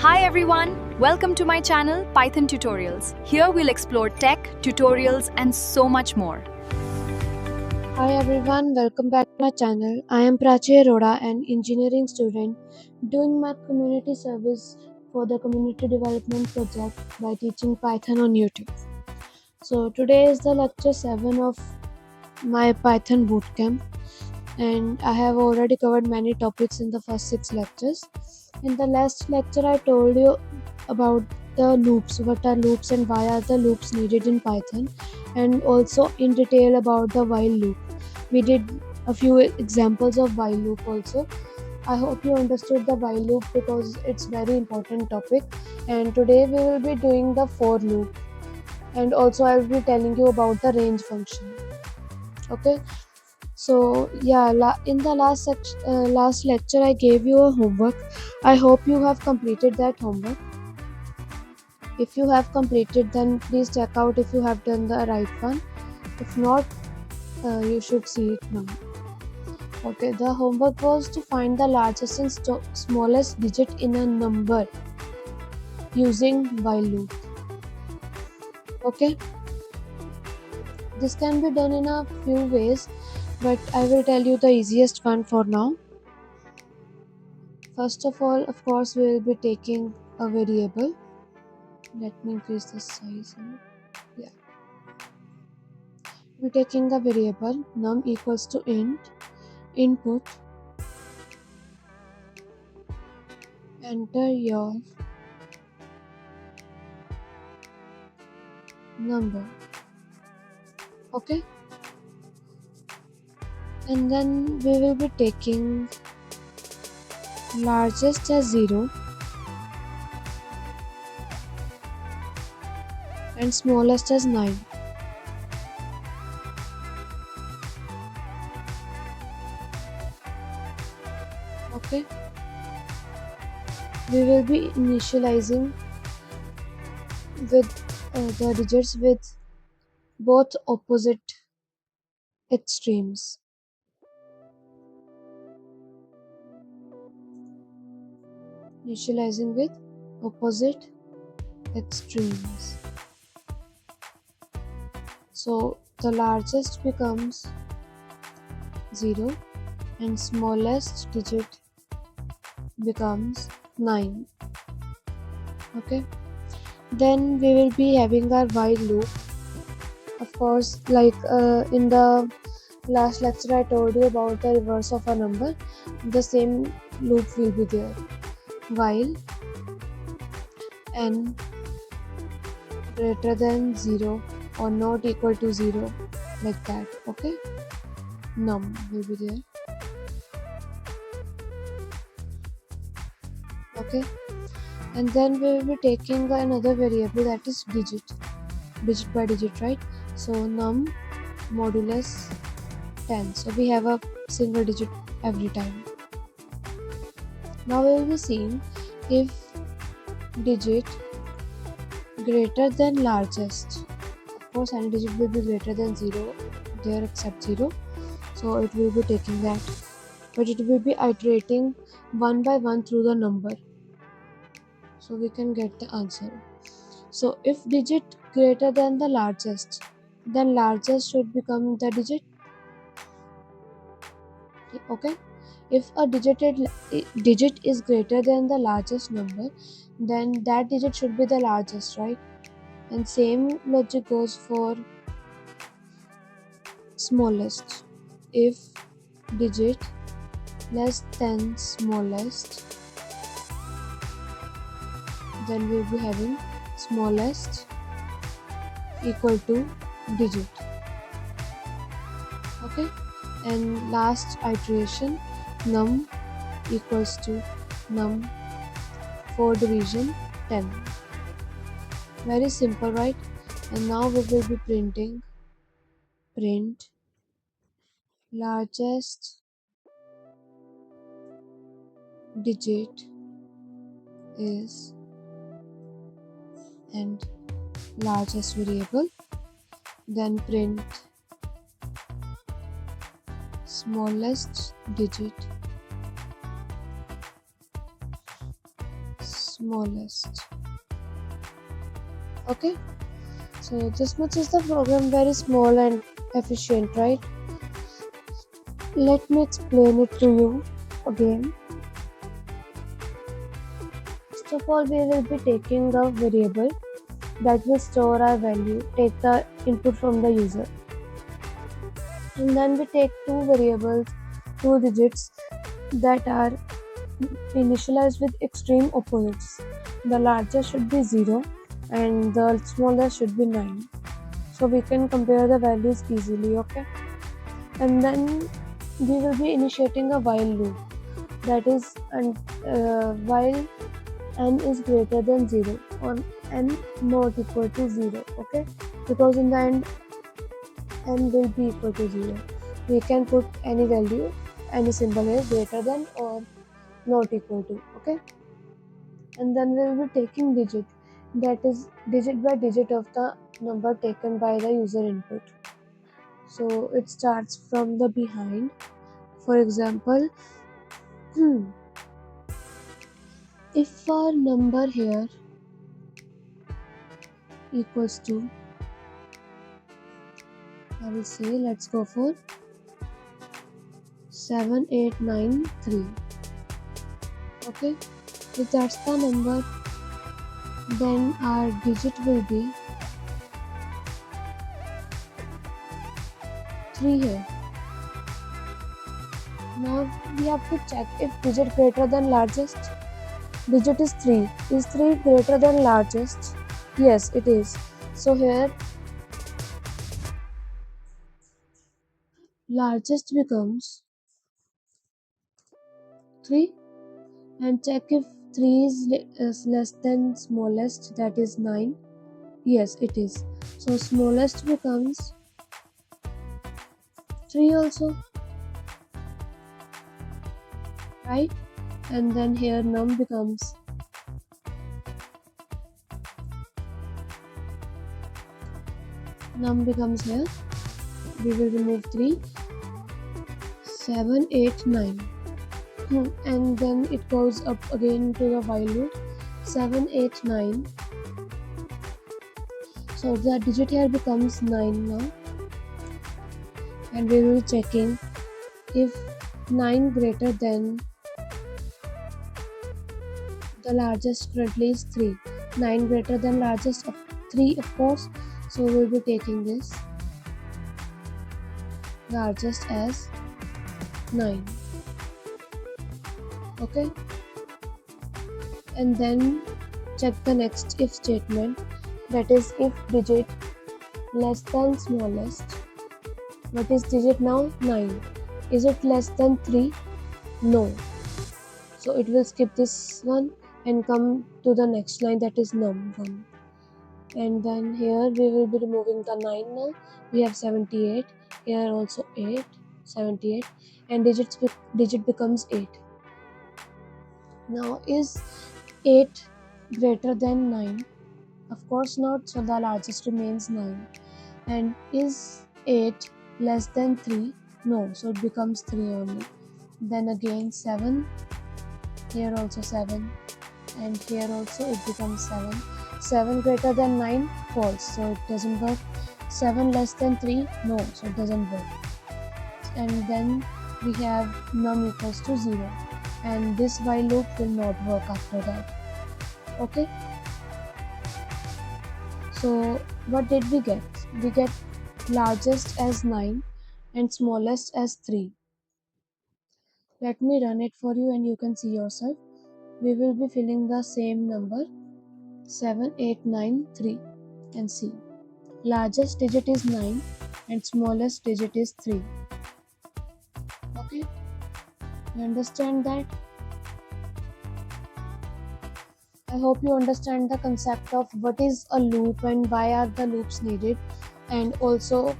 Hi everyone, welcome to my channel Python Tutorials. Here we'll explore tech, tutorials and so much more. Hi everyone, welcome back to my channel. I am Prachi Arora, an engineering student doing my community service for the community development project by teaching Python on YouTube. So today is the lecture 7 of my Python bootcamp, and I have already covered many topics in the first 6 lectures. In the last lecture I told you about the loops, what are loops and why are the loops needed in Python, and also in detail about the while loop. We did a few examples of while loop also. I hope you understood the while loop because it's very important topic, and today we will be doing the for loop, and also I will be telling you about the range function. Okay, so yeah, in the last lecture I gave you a homework. I hope you have completed that homework. If you have completed, then please check out if you have done the right one. If not, you should see it now. Okay, the homework was to find the largest and smallest digit in a number using while loop. Okay, this can be done in a few ways, but I will tell you the easiest one for now. First of all, of course, we will be taking a variable. Let me increase the size. Yeah, we're taking a variable num equals to int input. Enter your number. Okay, and then we will be taking largest as 0 and smallest as 9. Okay, we will be initializing with the digits with both opposite extremes. Initializing with opposite extremes. So the largest becomes 0 and smallest digit becomes 9. Okay, then we will be having our while loop. Of course, like in the last lecture I told you about the reverse of a number, the same loop will be there. While n greater than 0 or not equal to 0, like that. Okay, num will be there. Okay, and then we will be taking another variable, that is digit by digit, right? So num modulus 10, so we have a single digit every time. Now we will be seeing if digit greater than largest. Of course, any digit will be greater than 0 there except 0, so it will be taking that, but it will be iterating one by one through the number, so we can get the answer. So if digit greater than the largest, then largest should become the digit. Okay, if a digit is greater than the largest number, then that digit should be the largest, right? And same logic goes for smallest. If digit less than smallest, then we'll be having smallest equal to digit. Okay, and last iteration, num equals to num for division 10. Very simple, right? And now we will be printing print largest digit is and largest variable, then print smallest digit smallest. Okay, so this much is the program, very small and efficient, right? Let me explain it to you again. First of all, we will be taking a variable that will store our value, take the input from the user. And then we take two variables, two digits that are initialized with extreme opposites. The largest should be 0 and the smallest should be 9. So we can compare the values easily, okay? And then we will be initiating a while loop, that is while n is greater than 0 or n not equal to 0, okay? Because in the end n will be equal to 0. We can put any value, any symbol here, greater than or not equal to, okay? And then we will be taking digit, that is digit by digit of the number taken by the user input. So it starts from the behind. For example, if our number here equals to, I will say, let's go for 7893. Okay, if that's the number, then our digit will be 3 here. Now we have to check if digit greater than largest. Digit is 3. Is 3 greater than largest? Yes, it is. So here largest becomes 3, and check if 3 is less than smallest, that is 9. Yes, it is. So smallest becomes 3 also, right? And then here num becomes here. We will remove 3, 7, 8, 9. And then it goes up again to the while loop, 7, 8, 9. So the digit here becomes 9 now, and we will be checking if 9 greater than the largest currently is 3. 9 greater than largest of 3, of course. So we will be taking this largest as 9. Okay, and then check the next if statement, that is if digit less than smallest. What is digit now? 9. Is it less than 3? No. So it will skip this one and come to the next line, that is num1. And then here we will be removing the 9 now. We have 78. Here also 8, 78, and digit becomes 8. Now is 8 greater than 9? Of course not, so the largest remains 9. And is 8 less than 3? No, so it becomes 3 only. Then again 7, here also 7, and here also it becomes 7. 7 greater than 9? False, so it doesn't work. 7 less than 3? No, so it doesn't work. And then we have num equals to 0, and this while loop will not work after that. Okay, so what did we get? We get largest as 9 and smallest as 3. Let me run it for you and you can see yourself. We will be filling the same number 7893 and see. Largest digit is 9 and smallest digit is 3. Okay, you understand that? I hope you understand the concept of what is a loop and why are the loops needed, and also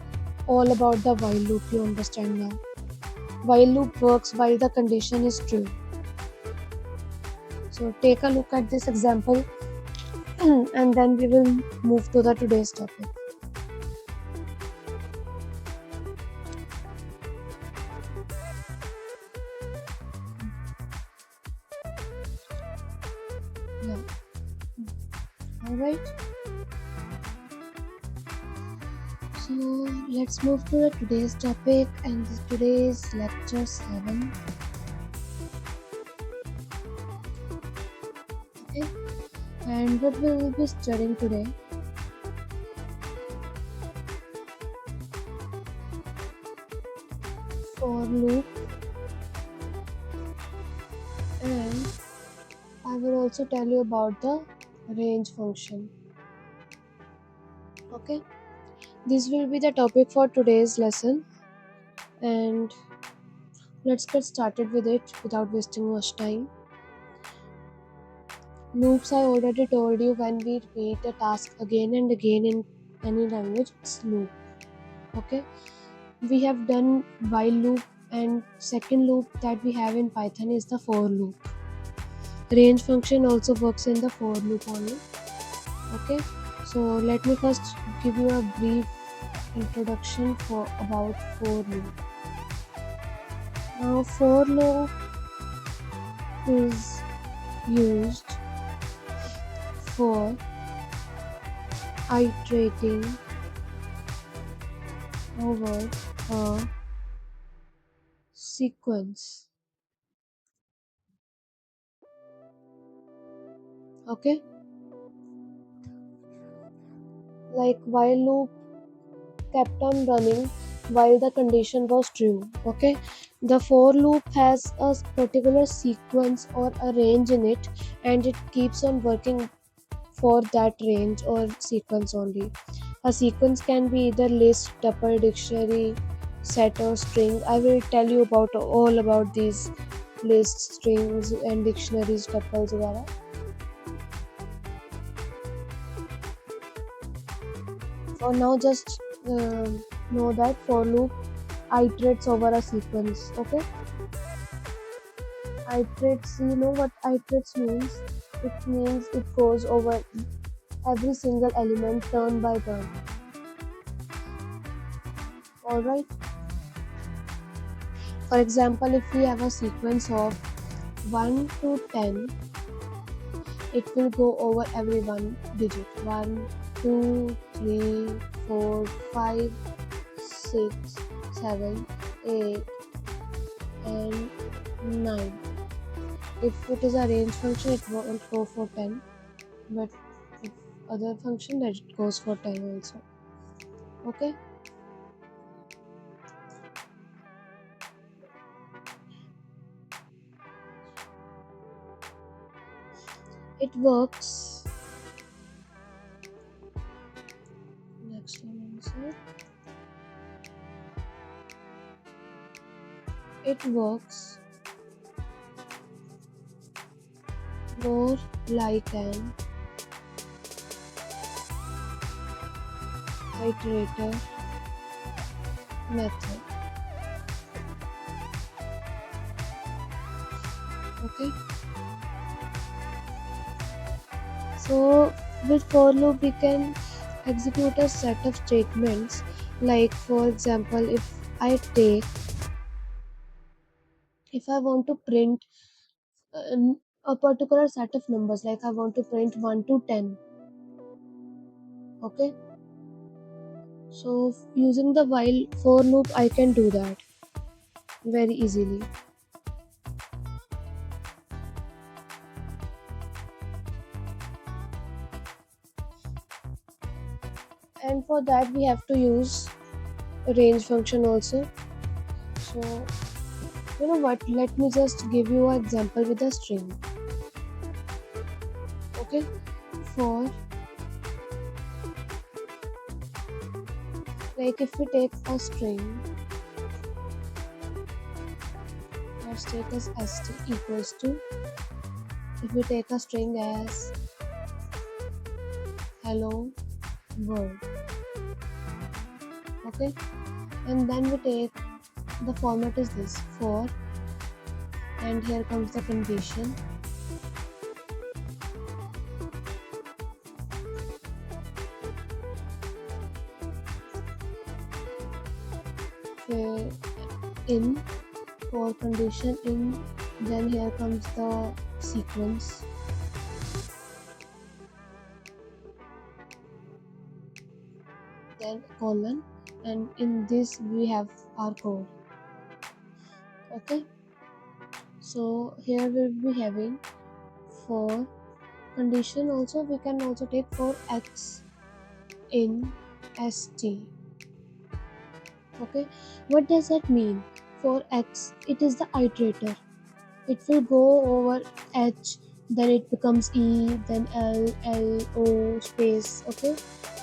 all about the while loop you understand now. While loop works while the condition is true. So take a look at this example and then we will move to the today's topic. Yeah. All right. So let's move to the today's topic, and today's lecture 7. Okay. And what we will be studying today? For loop, and I will also tell you about the range function. Okay. This will be the topic for today's lesson, and let's get started with it without wasting much time. Loops, I already told you, when we repeat a task again and again in any language, it's loop. Okay, we have done while loop, and second loop that we have in Python is the for loop. Range function also works in the for loop only. Okay, so let me first give you a brief introduction for about for loop. Now, for loop is used for iterating over a sequence. Okay, like while loop kept on running while the condition was true. Okay, the for loop has a particular sequence or a range in it, and it keeps on working for that range or sequence only. A sequence can be either list, tuple, dictionary, set, or string. I will tell you about all about these lists, strings, and dictionaries, tuples, etc. For now, just know that for loop iterates over a sequence. Okay, iterates. You know what iterates means? It means it goes over every single element turn by turn. All right. For example, if we have a sequence of 1 to 10, it will go over every one digit. 1, 2, 3, 4, 5, 6, 7, 8, and 9. If it is a range function, it won't go for 10, but if other function, that it goes for 10 also. Okay. It works. Next one answer. It works more like an iterator method. Okay. So with for loop we can execute a set of statements, like for example, if I want to print a particular set of numbers, like I want to print 1 to 10. Okay, so using the while for loop I can do that very easily. And for that we have to use a range function also. So you know what, let me just give you an example with a string. Okay, for like if we take a string, let's take as st equals to, if we take a string as hello world. Okay, and then we take the format is this for, and here comes the condition. In for condition in, then here comes the sequence. then colon, and in this we have our code. Okay, so here we'll be having for condition also we can also take for x in st. Okay, what does that mean? For x it is the iterator, it will go over h, then it becomes e, then l, l, o space. Okay,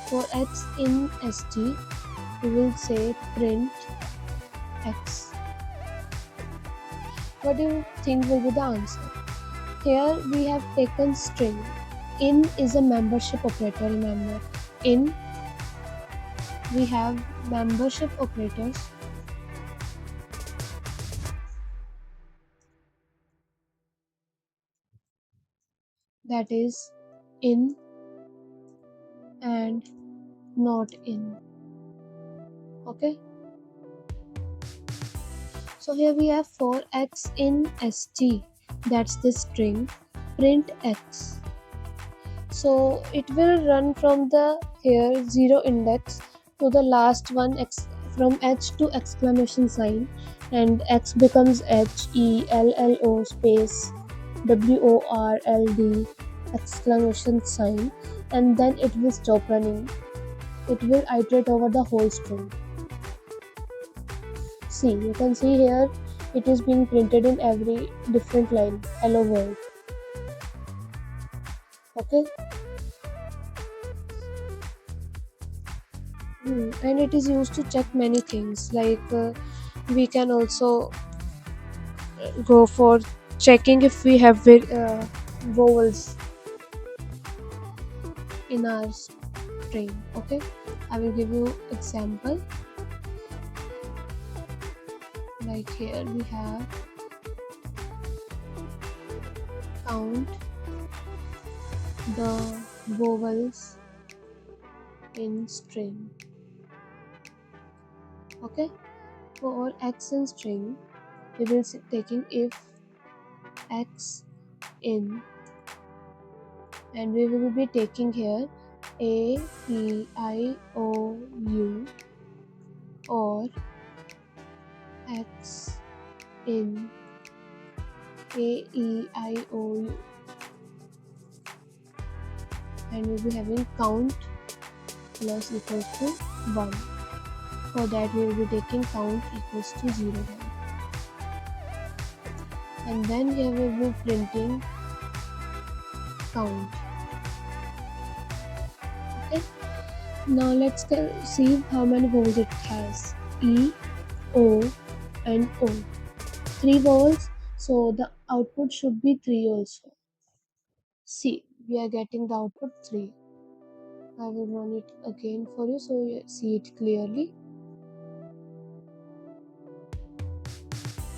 for x in st we will say print x. What do you think will be the answer? Here we have taken string. In is a membership operator, remember. In we have membership operators, that is in and not in. Okay, so here we have for x in st, that's the string, print x. So it will run from the here 0 index to the last one, x from h to exclamation sign, and x becomes h, e, l, l, o space, w, o, r, l, d exclamation sign, and then it will stop running. It will iterate over the whole string. See, you can see here it is being printed in every different line, hello world. Okay, and it is used to check many things, like we can also go for checking if we have vowels in our string. Okay, I will give you example. Like here we have count the vowels in string. Okay, for x in string we will be taking if x in, and we will be taking here a, e, I, o, u, or x in a, e, I, o, u, and we'll be having count plus equals to 1. For that we will be taking count equals to 0 then. And then here we will be printing count. Okay, now let's see how many vowels it has. E, o, and o, 3 vowels, so the output should be 3 also. See, we are getting the output 3. I will run it again for you so you see it clearly.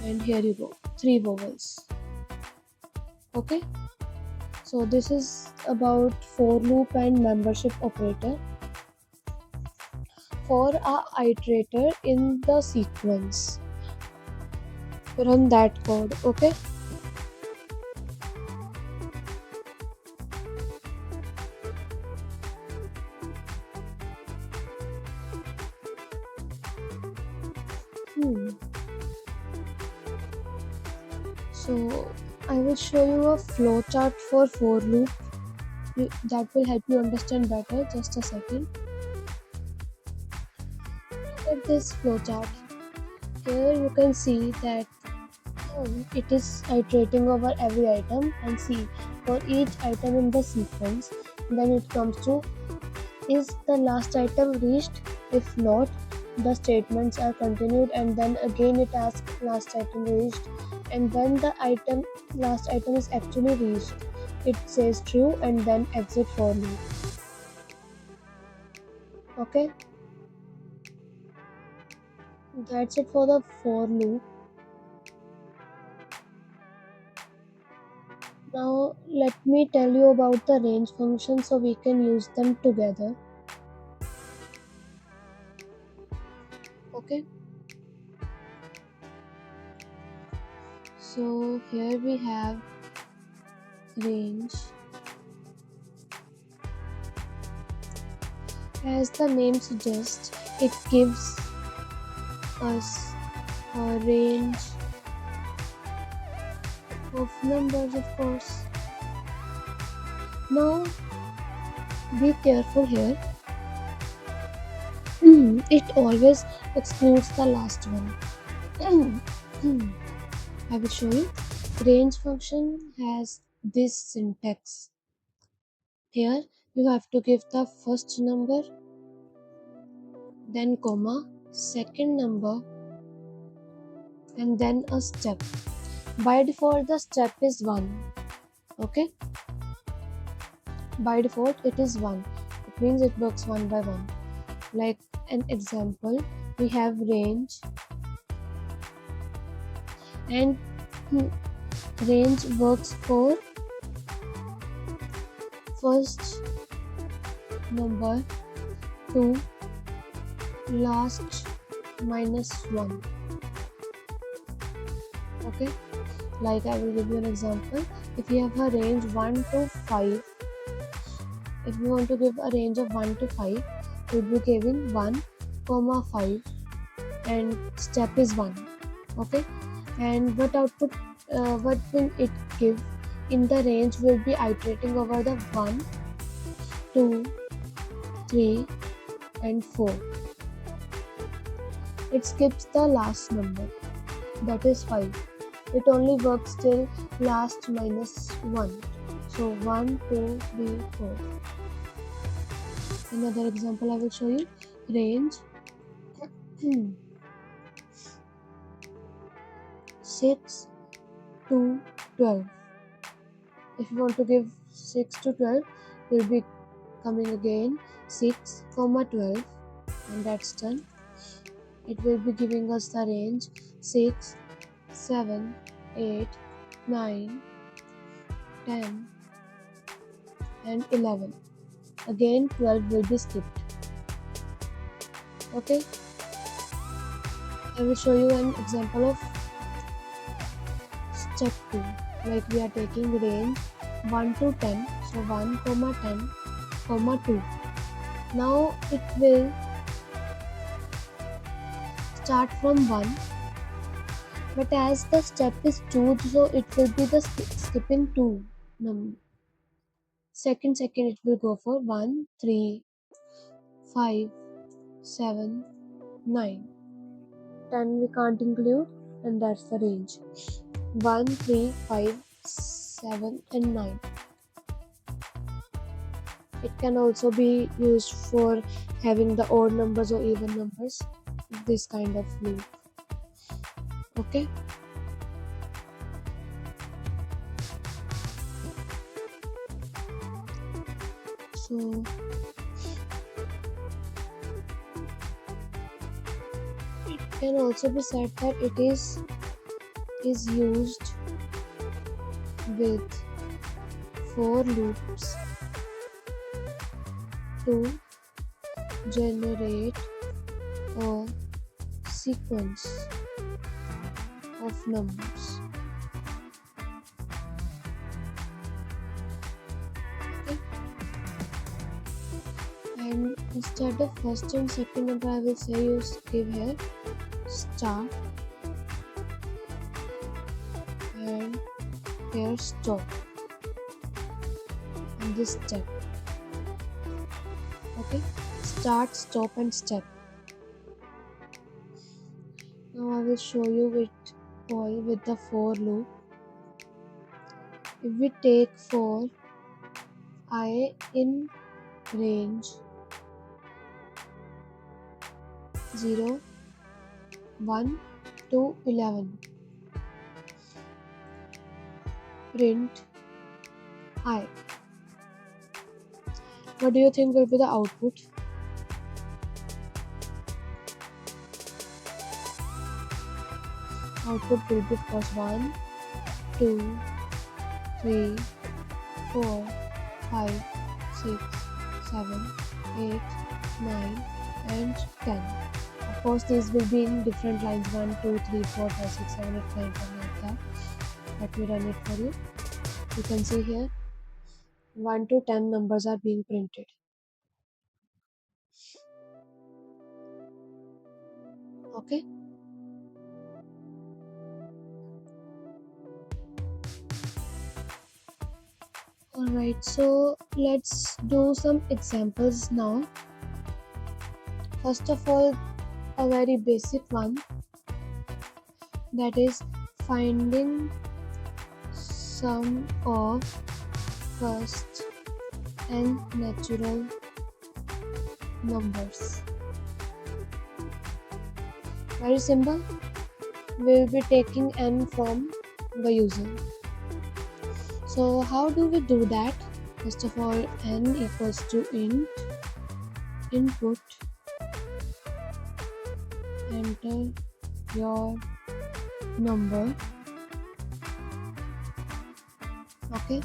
And here you go, 3 vowels. Okay, so this is about for loop and membership operator. For a iterator in the sequence, run that code. Okay, so I will show you a flowchart for loop that will help you understand better. Just a second. Look at this flowchart. Here you can see that it is iterating over every item, and see for each item in the sequence, then it comes to is the last item reached. If not, the statements are continued, and then again it asks last item reached, and when the last item is actually reached, it says true and then exit for loop. Okay, that's it for the for loop. Now let me tell you about the range function so we can use them together. Okay, so here we have range. As the name suggests, it gives us a range of numbers, of course. Now, be careful here. It always excludes the last one. I will show you. Range function has this syntax. Here you have to give the first number, then comma, second number, and then a step. By default the step is 1. Okay? By default it is 1. It means it works one by one. Like an example, we have range, and range works for first number to last minus 1. Okay, like I will give you an example. If you have a range 1 to 5, if you want to give a range of 1 to 5, you will be giving 1 comma 5 and step is 1. Okay, and what output, what will it give? In the range will be iterating over the 1, 2, 3 and 4. It skips the last number, that is 5. It only works till last minus 1. So 1, 2, 3, 4. Another example I will show you. Range 6 to 12. If you want to give 6 to 12, you'll be coming again 6 comma 12, and that's done. It will be giving us the range 6, 7, 8, 9, 10 and 11. Again 12 will be skipped. Okay, I will show you an example of step 2. Like we are taking range 1 to 10, so 1 comma 10 comma 2. Now it will start from 1, but as the step is 2, so it will be the skipping 2 number. Second it will go for 1, 3, 5, 7, 9. 10 we can't include, and that's the range. 1, 3, 5, 7 and 9. It can also be used for having the odd numbers or even numbers, this kind of loop. Okay, so it can also be said that it is used with for loops to generate a sequence of numbers. Okay, and instead of first and second number, I will say you give here start and here stop and this step. Okay, start, stop and step. Now I will show you with the for loop. If we take for I in range 0, 1 to 11, print I. What do you think will be the output? Output will be of course 1, 2, 3, 4, 5, 6, 7, 8, 9 and 10. Of course these will be in different lines, 1, 2, 3, 4, 5, 6, 7, 8, 9, 10 like that. Let me run it for you. You can see here 1 to 10 numbers are being printed. Okay. Alright, so let's do some examples now. First of all, a very basic one, that is finding sum of first and natural numbers. Very simple. We'll be taking n from the user. So how do we do that? First of all, n equals to int input, enter your number, okay,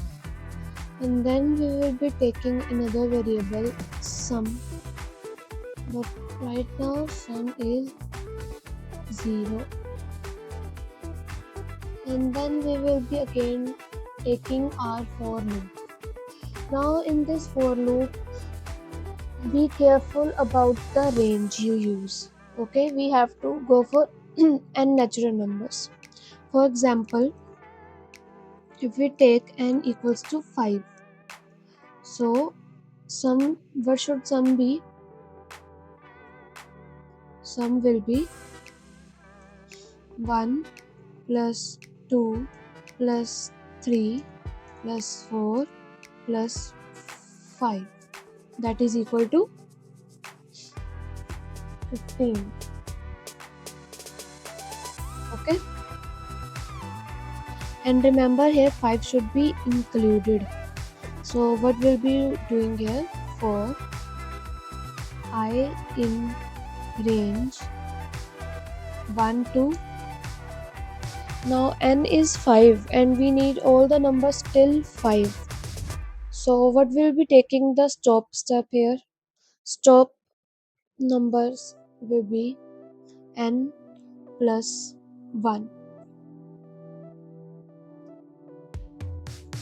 and then we will be taking another variable sum, but right now sum is 0, and then we will be again taking our for loop. Now in this for loop, be careful about the range you use. Okay, we have to go for n natural numbers. For example, if we take n equals to 5, so what should sum be? Sum will be 1 plus 2 plus 3 plus 4 plus 5, that is equal to 15. Okay, and remember here 5 should be included. So what we'll be doing here, for I in range 1 to, now n is 5 and we need all the numbers till 5. So what we'll be taking the stop step here. Stop numbers will be n plus 1.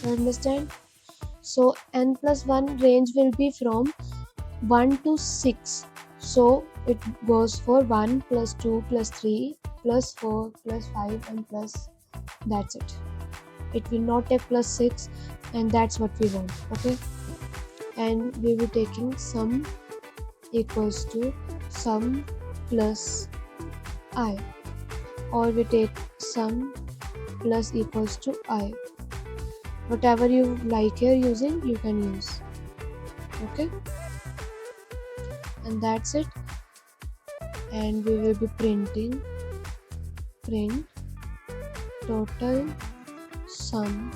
You understand? So n plus 1 range will be from 1 to 6. So it goes for 1 plus 2 plus 3 plus 4 plus 5 and plus, that's it. It will not take plus 6, and that's what we want. Okay, and we will be taking sum equals to sum plus I, or we take sum plus equals to I. Whatever you like here using, you can use. Okay, and that's it. And we will be printing print total sum,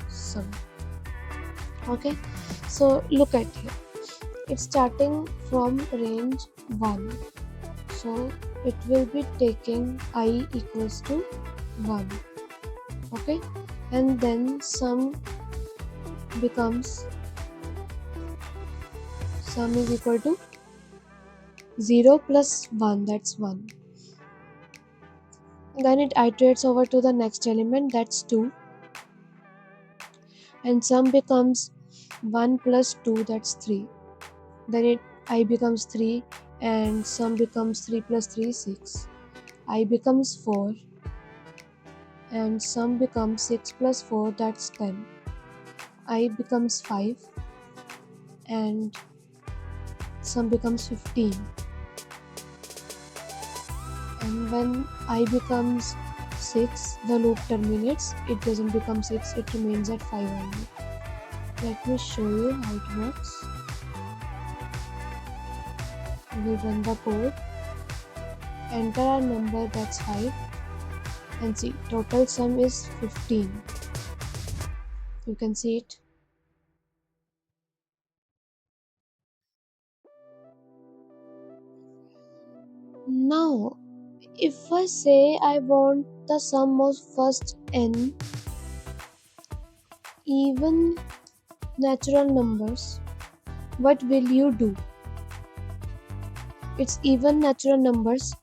sum. Okay, so look at here, it's starting from range 1, so it will be taking I equals to 1. Okay, and then sum is equal to 0 plus 1, that's 1. Then it iterates over to the next element, that's 2, and sum becomes 1 plus 2, that's 3. Then I becomes 3, and sum becomes 3 plus 3, 6. I becomes 4, and sum becomes 6 plus 4, that's 10. I becomes 5, and sum becomes 15. And when I becomes 6, the loop terminates. It doesn't become 6, it remains at 5 only. Let me show you how it works. We will run the code, enter our number, that's 5, and see, total sum is 15. You can see it. Now if I say I want the sum of first n even natural numbers, what will you do? It's even natural numbers,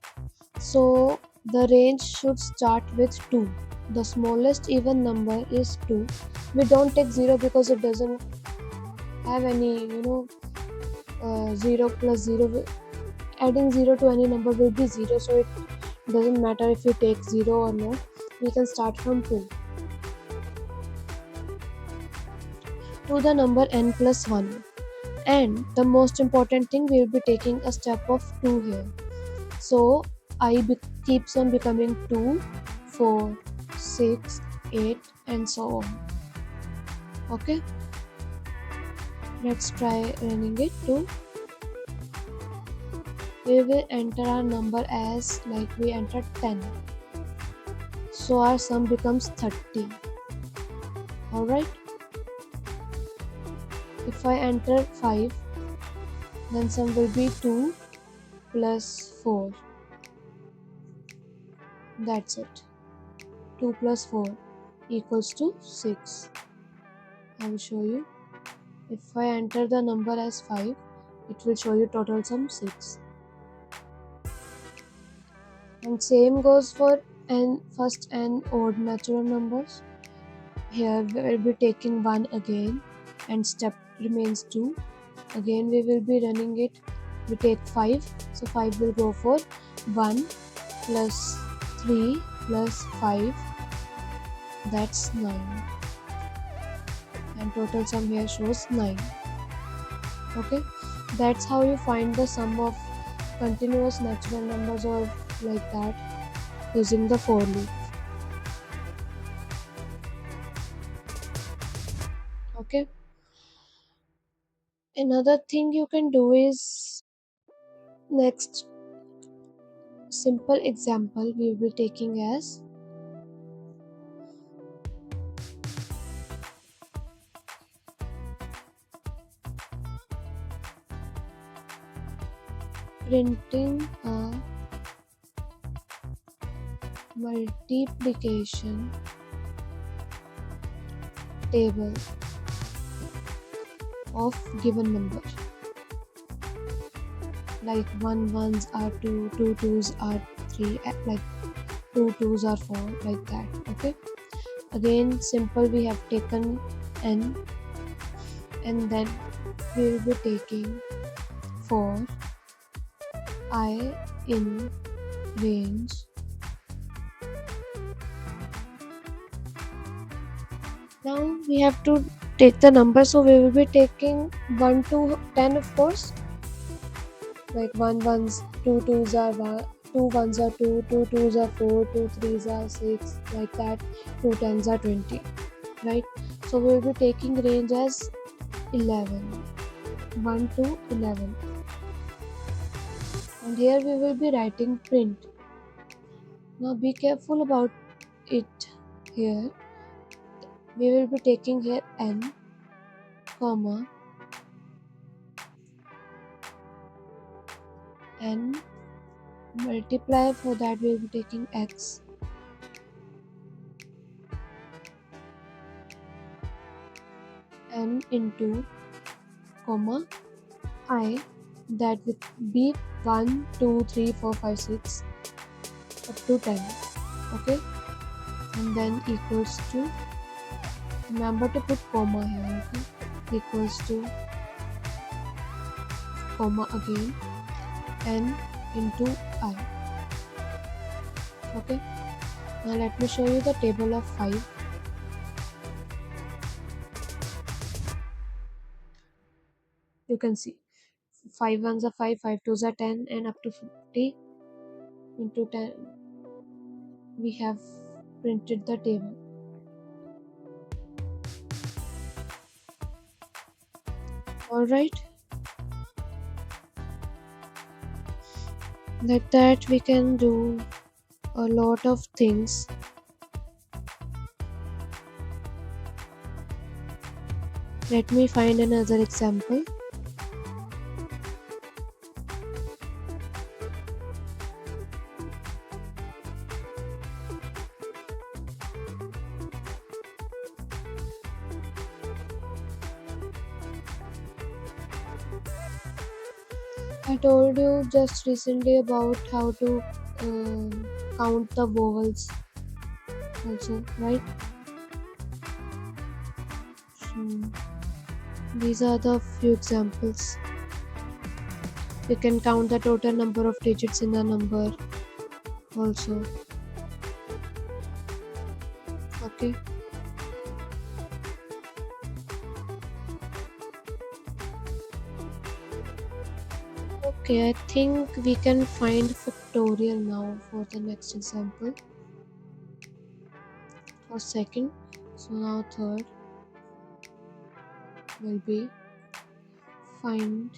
so the range should start with 2. The smallest even number is 2. We don't take 0 because it doesn't have any 0 plus 0 adding 0 to any number will be 0, so it doesn't matter if you take 0 or no. We can start from 2 to the number n plus 1, and the most important thing, we will be taking a step of 2 here. So keeps on becoming 2, 4, 6, 8 and so on. Okay, let's try running it too. We will enter our number as like we entered 10, so our sum becomes 30. Alright, if I enter 5, then sum will be 2 plus 4. That's it. 2 plus 4 equals to 6. I will show you. If I enter the number as 5, it will show you total sum 6. And same goes for first n odd natural numbers. Here we will be taking 1 again, and step remains 2. Again we will be running it. We take 5, so 5 will go for 1 plus 3 plus 5, that's 9. And total sum here shows 9. Okay, that's how you find the sum of continuous natural numbers, or like that, using the for loop. Okay, another thing you can do is, next simple example we will be taking as printing a multiplication table of given number, like 1 ones are 2, 2 twos are 3, like 2 twos are 4, like that. Okay, again simple, we have taken n, and then we will be taking for I in range now we have to take the number, so we will be taking 1 to 10, of course, like 1 ones, 2 twos are 1, 2 ones are 2, 2 twos are 4, 2 threes are 6, like that, 2 tens are 20, right? So we will be taking range as 11, 1 to 11, and here we will be writing print. Now be careful about it. Here we will be taking here n, comma, n, multiply, for that we will be taking x, n into, comma, I, that will be 1, 2, 3, 4, 5, 6 up to 10. Okay, and then equals to, remember to put comma here. Okay, equals to, comma again, n into I. Okay, now let me show you the table of 5. You can see 5 ones are 5, 5 twos are 10, and up to 50 into 10 we have printed the table. Alright, like that we can do a lot of things. Let me find another example. I told you just recently about how to count the vowels also, right? So these are the few examples. We can count the total number of digits in the number also. Okay. Okay, I think we can find factorial now for the next example. For second, so now third will be find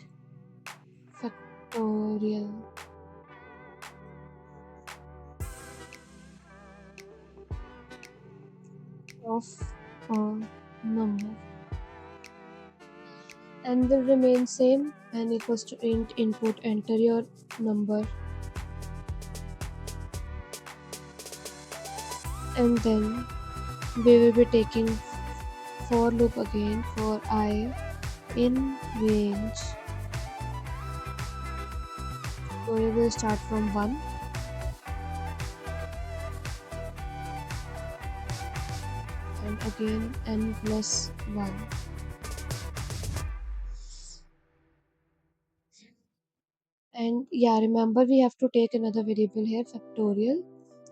factorial of a number, and will remain same. N equals to int input, enter your number, and then we will be taking for loop again for I in range. So we will start from 1 and again n plus 1. And yeah, remember we have to take another variable here, factorial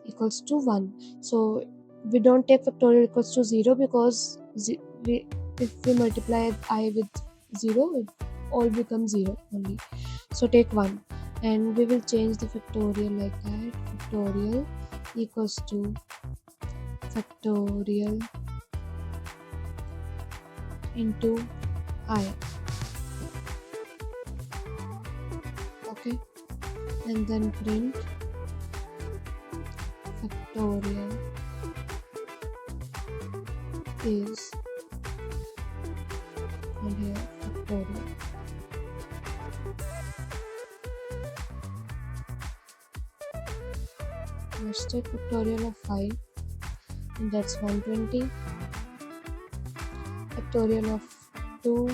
equals to 1. So we don't take factorial equals to 0 because if we multiply I with 0, it all becomes 0 only. So take 1 and we will change the factorial like that. Factorial equals to factorial into I. Okay, and then print factorial is, and here factorial. Let's take factorial of 5, and that's 120. Factorial of 2,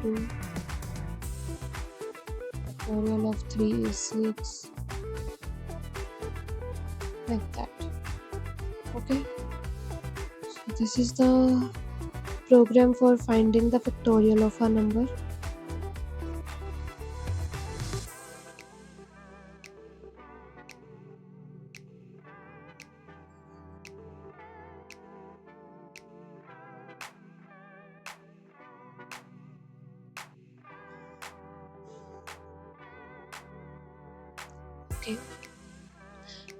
2. Factorial of 3 is 6. Like that. Okay. So this is the program for finding the factorial of a number. Okay.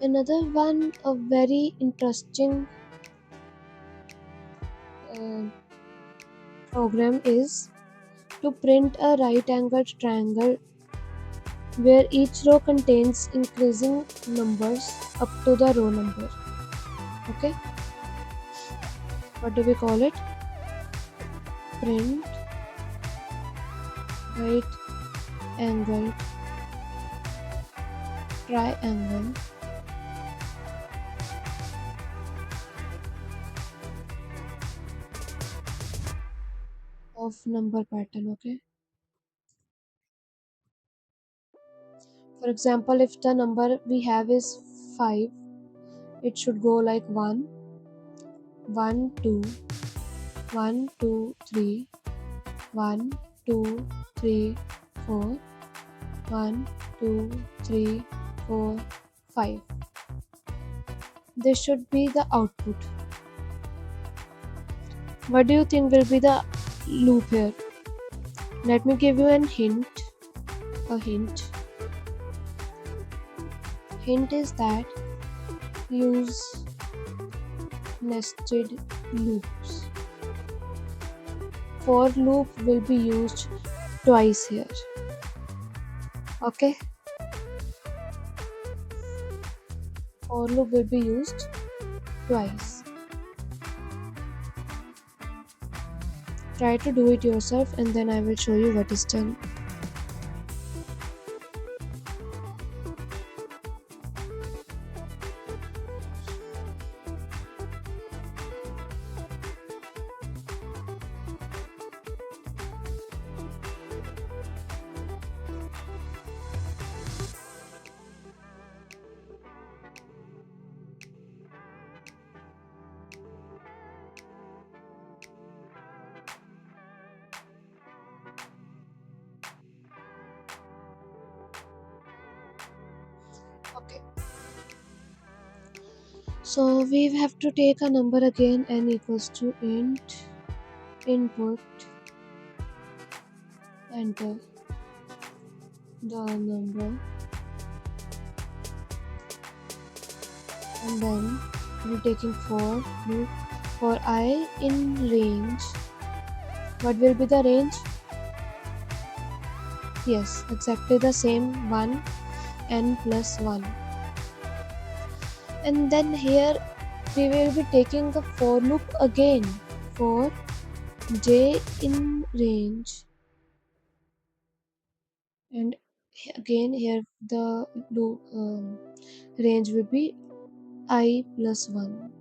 Another one, a very interesting program is to print a right angled triangle where each row contains increasing numbers up to the row number. Okay, what do we call it? Print right angled triangle of number pattern. Okay, for example, if the number we have is 5, it should go like 1 1 2 1 2 3 1 2 3 4 1 2 3 4 5. This should be the output. What do you think will be the loop here? Let me give you a hint. Hint is that use nested loops. For loop will be used twice here. Okay, for loop will be used twice. Try to do it yourself and then I will show you what is done. So we have to take a number again, n equals to int input, enter the number, and then we're taking for loop for I in range. What will be the range? Yes, exactly the same, 1 n plus 1. And then here we will be taking the for loop again for j in range, and again here the range will be I plus 1,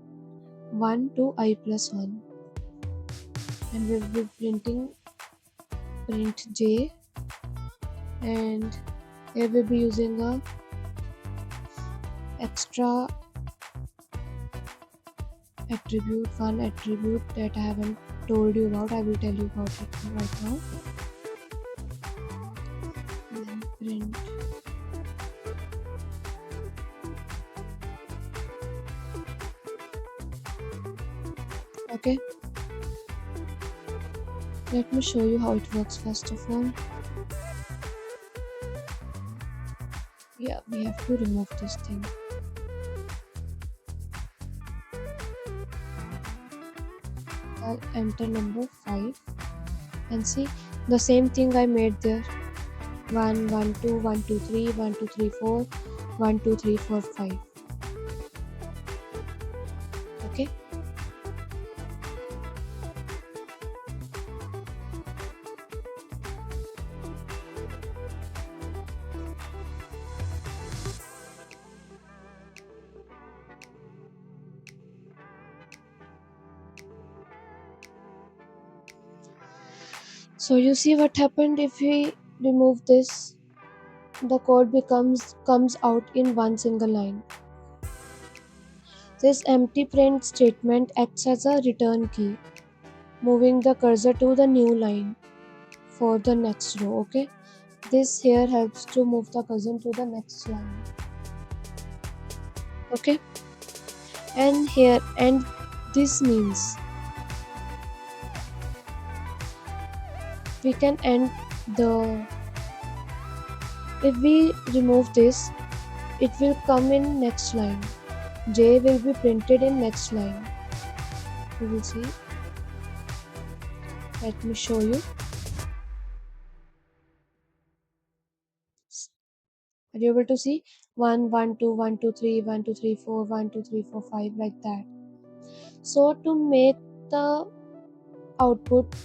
1 to I plus 1, and we will be print j, and here we'll be using a extra attribute, one attribute that I haven't told you about. I will tell you about it right now. Then print okay. Let me show you how it works first of all. Yeah, we have to remove this thing. I'll enter number 5 and see the same thing I made there. 1 1 2 1 2 3 1 2 3 4 1 2 3 4 5. Okay. So you see what happened if we remove this, the code comes out in one single line. This empty print statement acts as a return key, moving the cursor to the new line for the next row. Okay, this here helps to move the cursor to the next line. Okay, and here, and this means we can end the, if we remove this, it will come in next line. J will be printed in next line. You will see. Let me show you. Are you able to see? 1 1 2 1 2 3 1 2 3 4 1 2 3 4 5, like that. So to make the output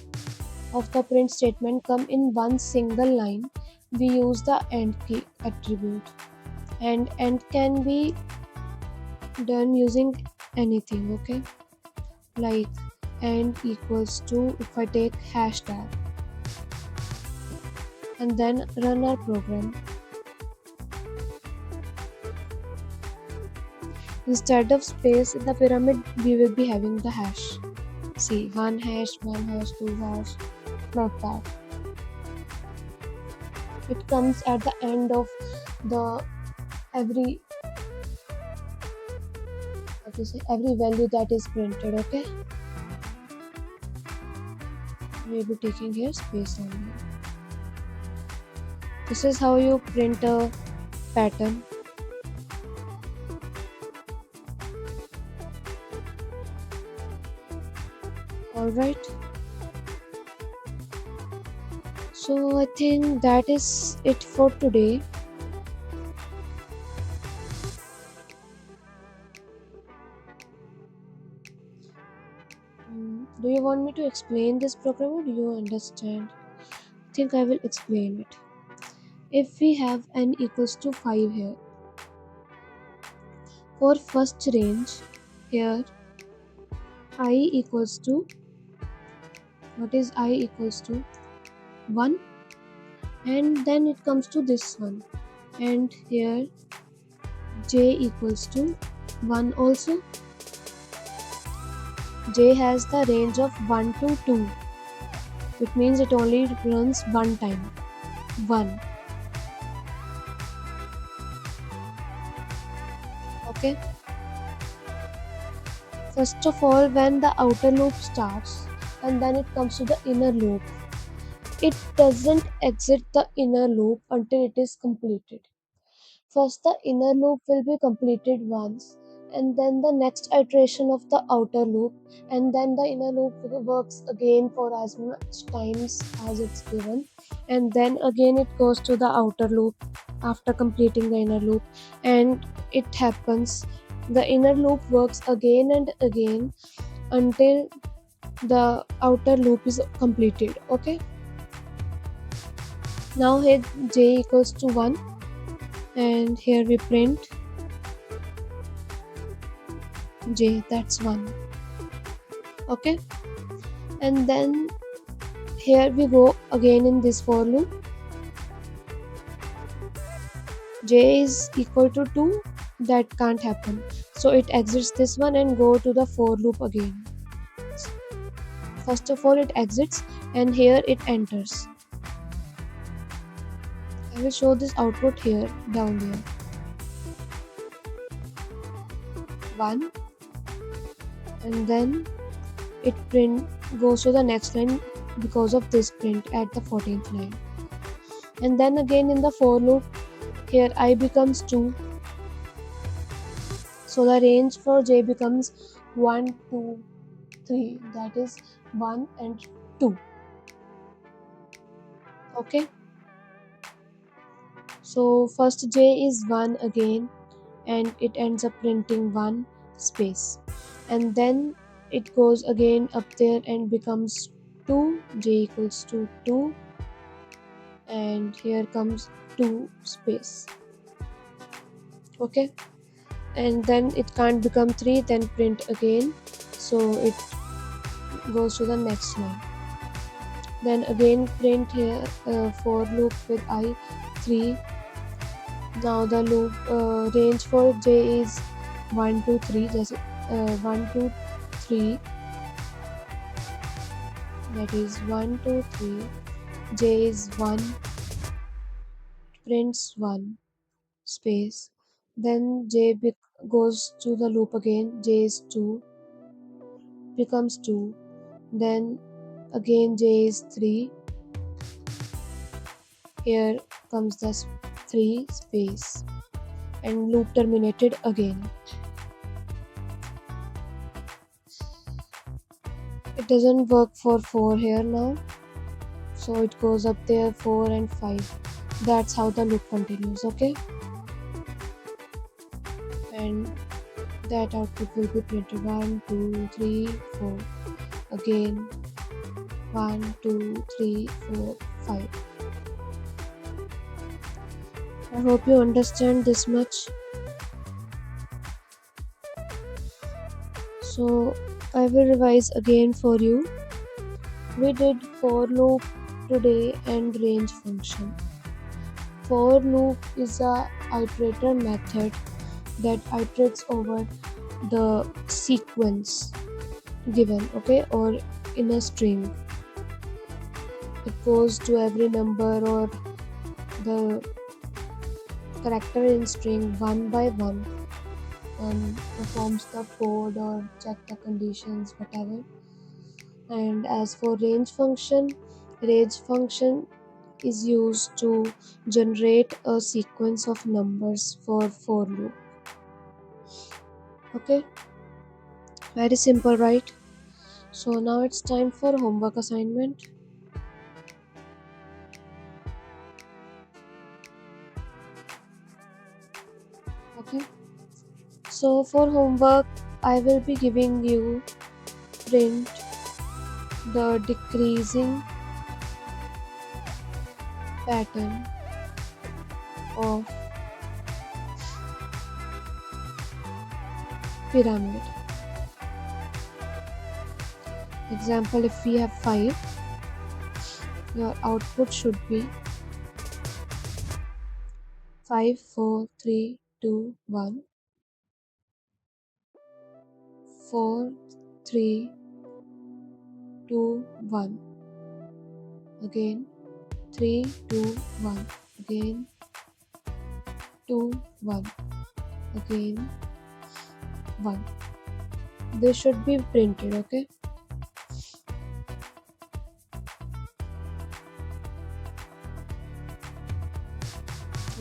of the print statement come in one single line, we use the AND key attribute, and AND can be done using anything. Okay, like AND equals to, if I take hashtag and then run our program, instead of space in the pyramid we will be having the hash. See, 1 hash 2 hash, like that. It comes at the end of the every value that is printed. Okay, we will be taking here space only. This is how you print a pattern. Alright, so I think that is it for today. Do you want me to explain this program, or do you understand? I think I will explain it. If we have n equals to 5 here, for first range, here I equals to, what is I equals to? 1, and then it comes to this one, and here j equals to 1 also. J has the range of 1 to 2, which means it only runs one time, 1. Okay, First of all, when the outer loop starts and then it comes to the inner loop, it doesn't exit the inner loop until it is completed. First, the inner loop will be completed once, and then the next iteration of the outer loop, and then the inner loop works again for as much times as it's given, and then again it goes to the outer loop after completing the inner loop, and it happens. The inner loop works again and again until the outer loop is completed. Okay. Now here j equals to 1, and here we print j, that's 1. Okay, and then here we go again in this for loop. J is equal to 2, that can't happen, so it exits this one and go to the for loop again. First of all it exits, and here it enters. I will show this output here, down there. 1, and then it goes to the next line because of this print at the 14th line. And then again in the for loop, here I becomes 2. So the range for j becomes 1, 2, 3. That is 1 and 2. Okay. So first j is 1 again, and it ends up printing 1 space, and then it goes again up there and becomes 2, j equals to 2, and here comes 2 space. Okay, and then it can't become 3, then print again, so it goes to the next line. Then again print here for loop with I 3. Now the loop range for j is 1, 2, 3. Just 1, 2, 3. That is 1, 2, 3. J is 1. Prints 1 space. Then j goes to the loop again. J is 2. Becomes 2. Then again j is 3. Here comes the 3 space, and loop terminated again. It doesn't work for 4 here now, so it goes up there 4 and 5. That's how the loop continues. Okay, and that output will be printed 1, 2, 3, 4. Again 1, 2, 3, 4, 5. I hope you understand this much. So I will revise again for you. We did for loop today and range function. For loop is a iterator method that iterates over the sequence given, okay, or in a string. It goes to every number or the character in string one by one and performs the code or check the conditions, whatever. And as for range function is used to generate a sequence of numbers for loop. Okay, very simple, right? So now it's time for homework assignment. Okay, so for homework I will be giving you print the decreasing pattern of pyramid. Example, if we have 5, your output should be 5, 4, 3, 2, 1, 4, 3, 2, 1, again 3, 2, 1, again 2, 1, again 1. They should be printed, okay?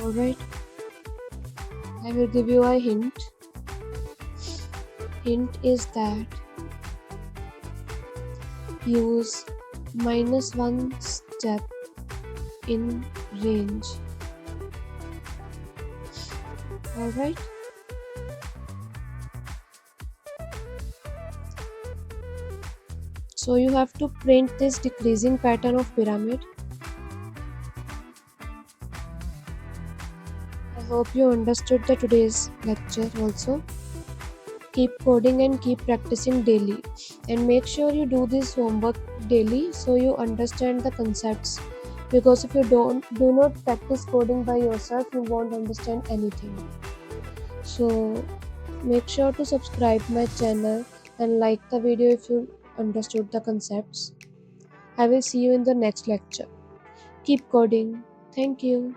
Alright, I will give you a hint. Hint is that use -1 step in range. Alright, so you have to print this decreasing pattern of pyramid. I hope you understood the today's lecture also. Keep coding and keep practicing daily, and make sure you do this homework daily so you understand the concepts, because if you do not practice coding by yourself, you won't understand anything. So make sure to subscribe my channel and like the video if you understood the concepts. I will see you in the next lecture. Keep coding. Thank you.